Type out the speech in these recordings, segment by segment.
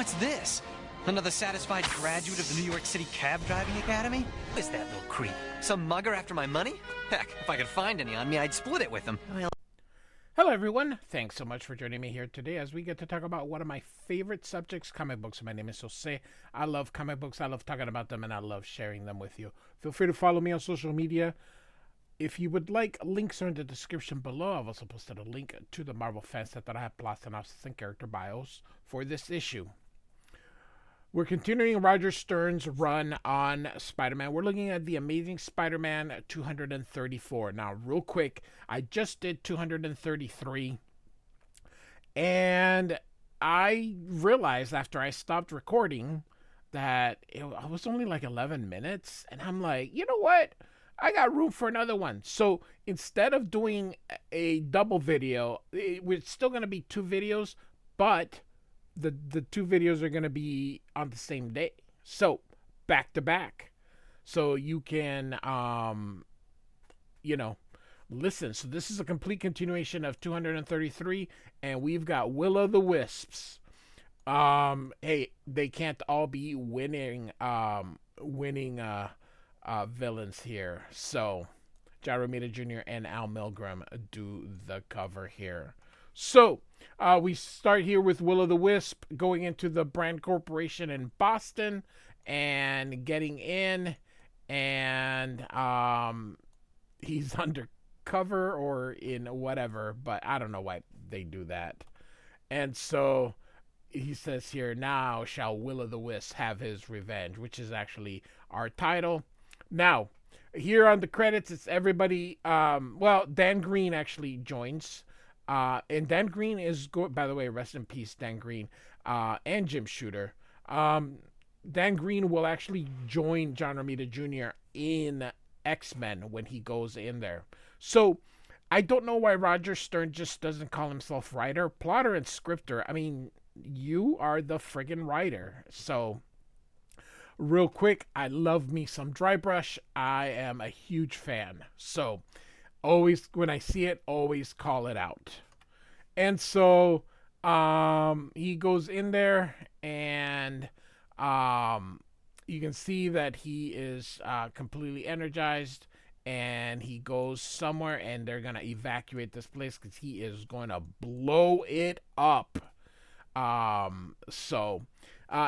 What's this? Another satisfied graduate of the New York City Cab Driving Academy? Who is that little creep? Some mugger after my money? Heck, if I could find any on me, I'd split it with him. Hello everyone, thanks so much for joining me here today as we get to talk about one of my favorite subjects, comic books. My name is Jose. I love comic books, I love talking about them, and I love sharing them with you. Feel free to follow me on social media. If you would like, links are in the description below. I've also posted a link to the Marvel fan set that I have plus synopsis and character bios for this issue. We're continuing Roger Stern's run on Spider-Man. We're looking at The Amazing Spider-Man 234. Now, real quick, I just did 233. And I realized after I stopped recording that I was only like 11 minutes. And I'm like, you know what? I got room for another one. So instead of doing a double video, we're still going to be 2 videos, but the 2 videos are going to be on the same day. So back to back. So you can, listen. So this is a complete continuation of 233, and we've got Will-O-The-Wisps. Hey, they can't all be winning villains here. So Romita Jr. and Al Milgrom do the cover here. So we start here with Will-O-The-Wisp going into the Brand Corporation in Boston and getting in, and he's undercover or in whatever, but I don't know why they do that. And so he says here, now shall Will-O-The-Wisp have his revenge, which is actually our title. Now, here on the credits, it's everybody. Dan Green actually joins. And Dan Green is by the way, rest in peace, Dan Green, and Jim Shooter. Dan Green will actually join John Romita Jr. in X-Men when he goes in there. So I don't know why Roger Stern just doesn't call himself writer, plotter, and scripter. I mean, you are the friggin' writer. So real quick, I love me some Dry Brush. I am a huge fan. So always, when I see it, always call it out. And so he goes in there, and you can see that he is completely energized, and he goes somewhere, and they're going to evacuate this place because he is going to blow it up.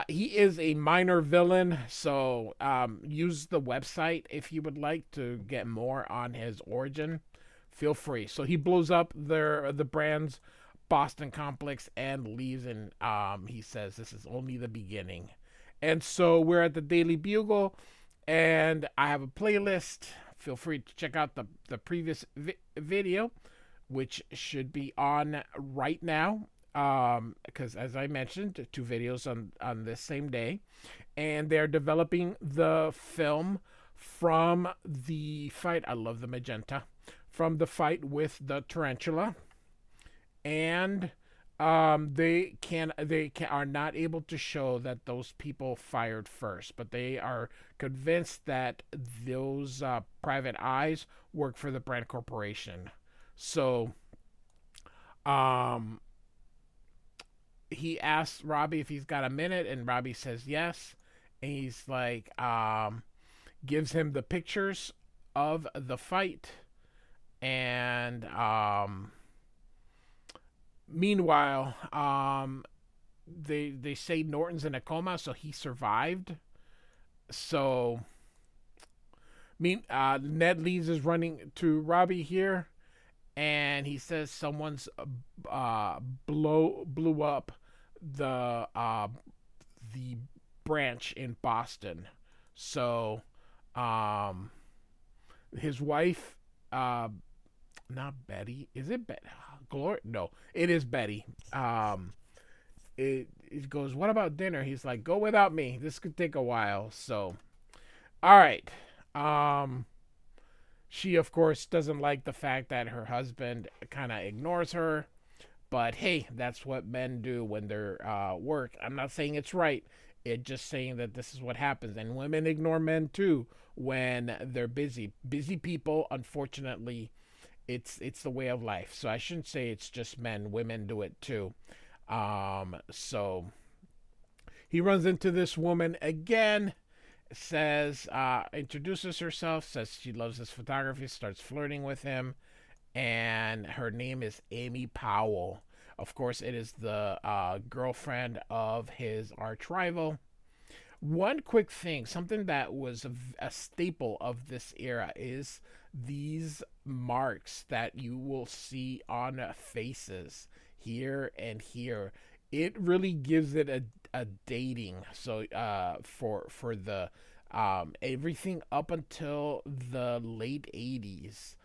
He is a minor villain, so use the website if you would like to get more on his origin. Feel free. So he blows up the Brand's Boston complex and leaves, and he says this is only the beginning. And so we're at the Daily Bugle, and I have a playlist. Feel free to check out the previous video, which should be on right now. Because as I mentioned, 2 videos on this same day, and they're developing the film from the fight. I love the magenta, from the fight with the Tarantula, and they are not able to show that those people fired first, but they are convinced that those private eyes work for the Brand Corporation. So he asks Robbie if he's got a minute, and Robbie says yes. And he's like, gives him the pictures of the fight. And meanwhile, they say Norton's in a coma, so he survived. So Ned Leeds is running to Robbie here, and he says someone's blew up the branch in Boston. So his wife, not Betty, is it Betty? Gloria? No, it is Betty. It goes, what about dinner? He's like, go without me. This could take a while. So, all right. She, of course, doesn't like the fact that her husband kind of ignores her. But, hey, that's what men do when they're work. I'm not saying it's right. It's just saying that this is what happens. And women ignore men, too, when they're busy. Busy people, unfortunately, it's the way of life. So I shouldn't say it's just men. Women do it, too. So he runs into this woman again, says, introduces herself, says she loves his photography, starts flirting with him, and her name is Amy Powell. Of course, it is the girlfriend of his arch rival. One quick thing, something that was a staple of this era is these marks that you will see on faces here and here. It really gives it a dating. So for the everything up until the late 80s,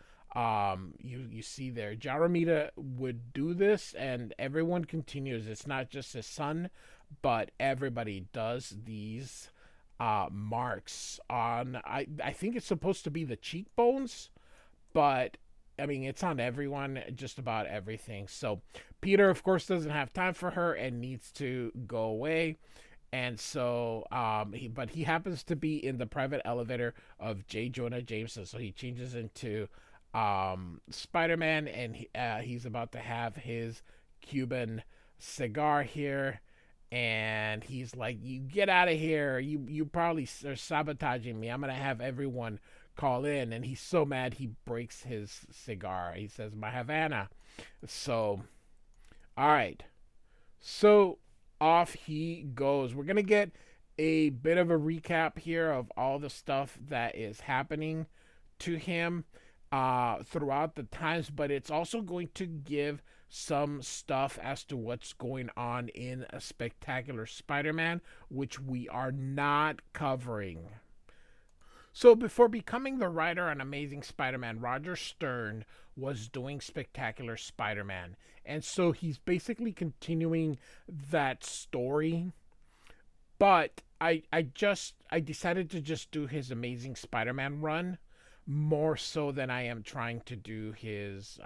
you see there Romita would do this, and everyone continues. It's not just his son, but everybody does these marks on, I think it's supposed to be the cheekbones, but I mean it's on everyone, just about everything. So Peter of course doesn't have time for her and needs to go away. And so he happens to be in the private elevator of J. Jonah Jameson, so he changes into Spider-Man, and he's about to have his Cuban cigar here, and he's like, "You get out of here! You probably are sabotaging me. I'm gonna have everyone call in." And he's so mad he breaks his cigar. He says, "My Havana." So, all right, so off he goes. We're gonna get a bit of a recap here of all the stuff that is happening to him throughout the times, but it's also going to give some stuff as to what's going on in a Spectacular Spider-Man, which we are not covering. So before becoming the writer on Amazing Spider-Man, Roger Stern was doing Spectacular Spider-Man. And so he's basically continuing that story. But I decided to just do his Amazing Spider-Man run more so than I am trying to do his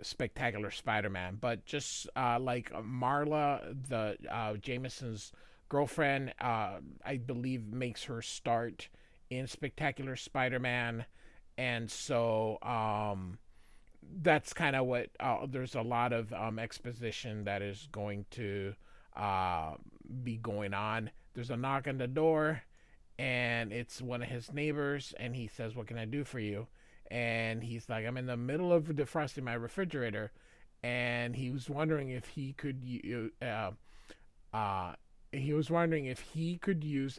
Spectacular Spider-Man. But just like Marla, the Jameson's girlfriend, I believe makes her start in Spectacular Spider-Man. And so that's kind of what there's a lot of exposition that is going to be going on. There's a knock on the door, and it's one of his neighbors, and he says, "What can I do for you?" And he's like, "I'm in the middle of defrosting my refrigerator," and he was wondering if he could use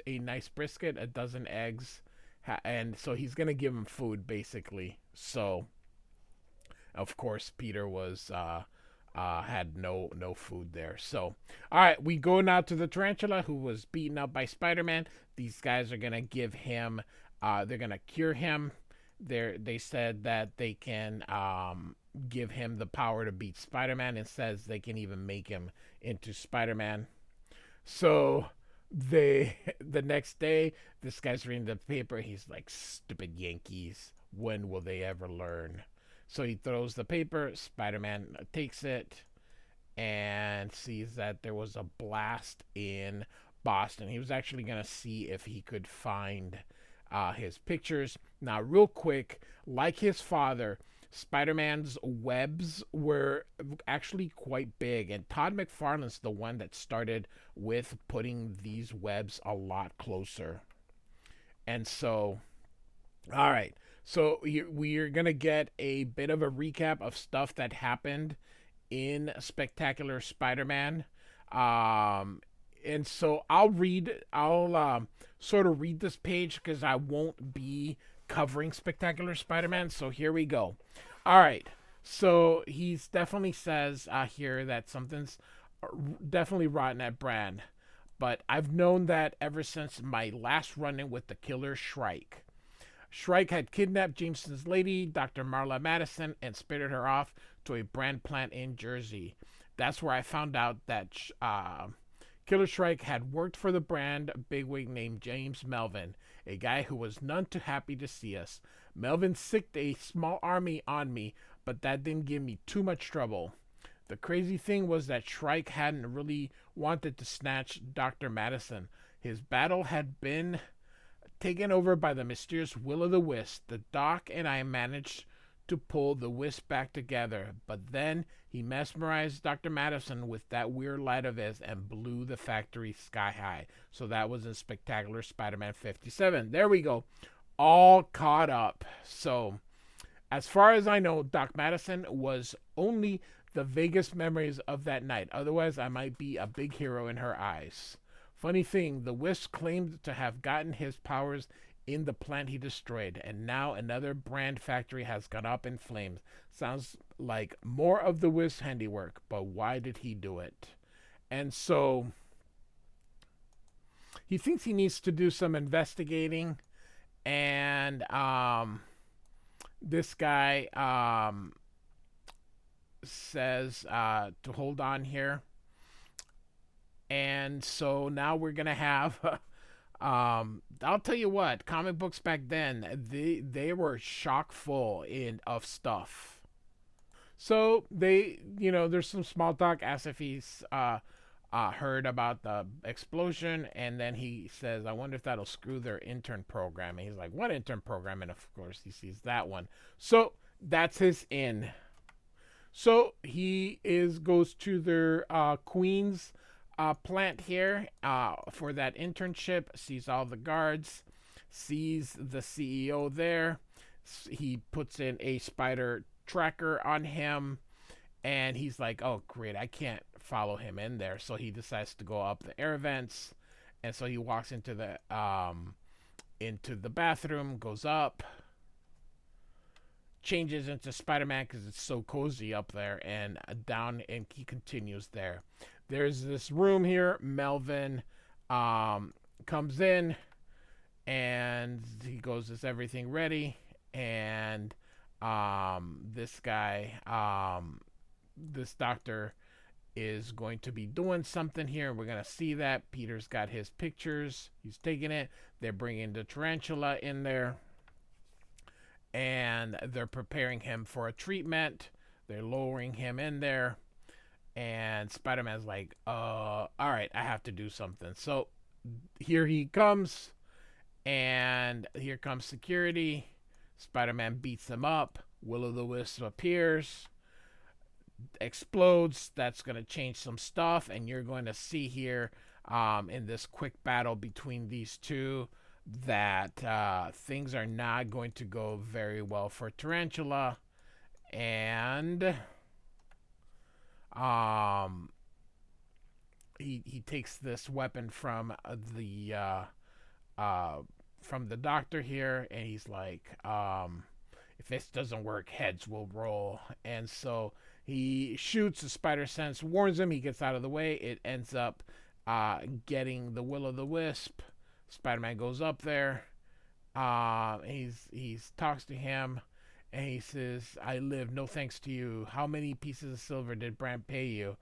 a nice brisket, a dozen eggs, and so he's gonna give him food basically. So of course Peter was had no food there. So all right, we go now to the Tarantula, who was beaten up by Spider-Man. These guys are gonna give him they're gonna cure him. They said that they can give him the power to beat Spider-Man, and says they can even make him into Spider-Man. So the next day, this guy's reading the paper. He's like, "Stupid Yankees, when will they ever learn?" So he throws the paper. Spider-Man takes it and sees that there was a blast in Boston. He was actually going to see if he could find his pictures. Now, real quick, like his father, Spider-Man's webs were actually quite big, and Todd McFarlane's the one that started with putting these webs a lot closer. And so, all right, so we're gonna get a bit of a recap of stuff that happened in Spectacular Spider-Man. And so I'll sort of read this page because I won't be covering Spectacular Spider-Man. So here we go. All right. So he's definitely says here that something's definitely rotten at Brand. But I've known that ever since my last run-in with the killer Shrike. Shrike had kidnapped Jameson's lady, Dr. Marla Madison, and spirited her off to a brand plant in Jersey. That's where I found out that Killer Shrike had worked for the brand bigwig named James Melvin, a guy who was none too happy to see us. Melvin sicked a small army on me, but that didn't give me too much trouble. The crazy thing was that Shrike hadn't really wanted to snatch Dr. Madison. His battle had been taken over by the mysterious Will-O-the-Wisp. The Doc and I managed to pull the Wisp back together, but then he mesmerized Dr. Madison with that weird light of his and blew the factory sky high. So that was in Spectacular Spider-Man 57. There we go. All caught up. So as far as I know, Doc Madison was only the vaguest memories of that night. Otherwise, I might be a big hero in her eyes. Funny thing, the Wisp claimed to have gotten his powers in the plant he destroyed, and now another brand factory has gone up in flames. Sounds like more of the Wisp handiwork, but why did he do it? And so he thinks he needs to do some investigating, and this guy says to hold on here. And so now we're gonna have I'll tell you what, comic books back then, they were chock full of stuff. So they, there's some small talk, as if he's heard about the explosion, and then he says, I wonder if that'll screw their intern program. And he's like, what intern program? And of course he sees that one. So that's his in. So he goes to their Queens plant here for that internship, sees all the guards, sees the CEO there. He puts in a spider tracker on him, and he's like, oh great, I can't follow him in there. So he decides to go up the air vents, and so he walks into the bathroom, goes up, changes into Spider-Man because it's so cozy up there, and down, and he continues there. There's this room here. Melvin comes in, and he goes, is everything ready? And this guy, this doctor is going to be doing something here. We're going to see that. Peter's got his pictures. He's taking it. They're bringing the tarantula in there, and they're preparing him for a treatment. They're lowering him in there. And Spider-Man's like, all right, I have to do something. So here he comes, and here comes security. Spider-Man beats him up. Will-o'-the-Wisp appears, explodes. That's going to change some stuff, and you're going to see here in this quick battle between these two that things are not going to go very well for Tarantula. And he takes this weapon from the doctor here, and he's like, if this doesn't work, heads will roll. And so he shoots. The spider sense warns him. He gets out of the way. It ends up getting the Will-o'-the-Wisp. Spider-Man goes up there. He talks to him, and he says, I live, no thanks to you. How many pieces of silver did Brand pay you?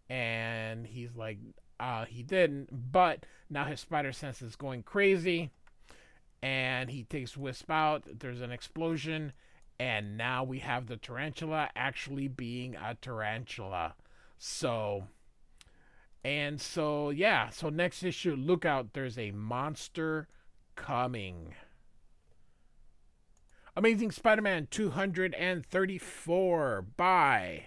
And he's like, he didn't. But now his spider sense is going crazy, and he takes Wisp out. There's an explosion, and now we have the tarantula actually being a tarantula. So next issue, look out, there's a monster coming. Amazing Spider-Man 234 by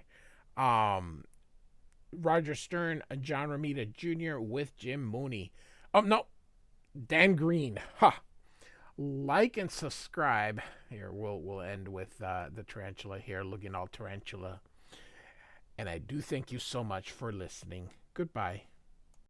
Roger Stern, John Romita Jr. with Jim Mooney. Oh, no, Dan Green. Ha! Like and subscribe. Here, we'll end with the tarantula here, looking all tarantula. And I do thank you so much for listening. Goodbye.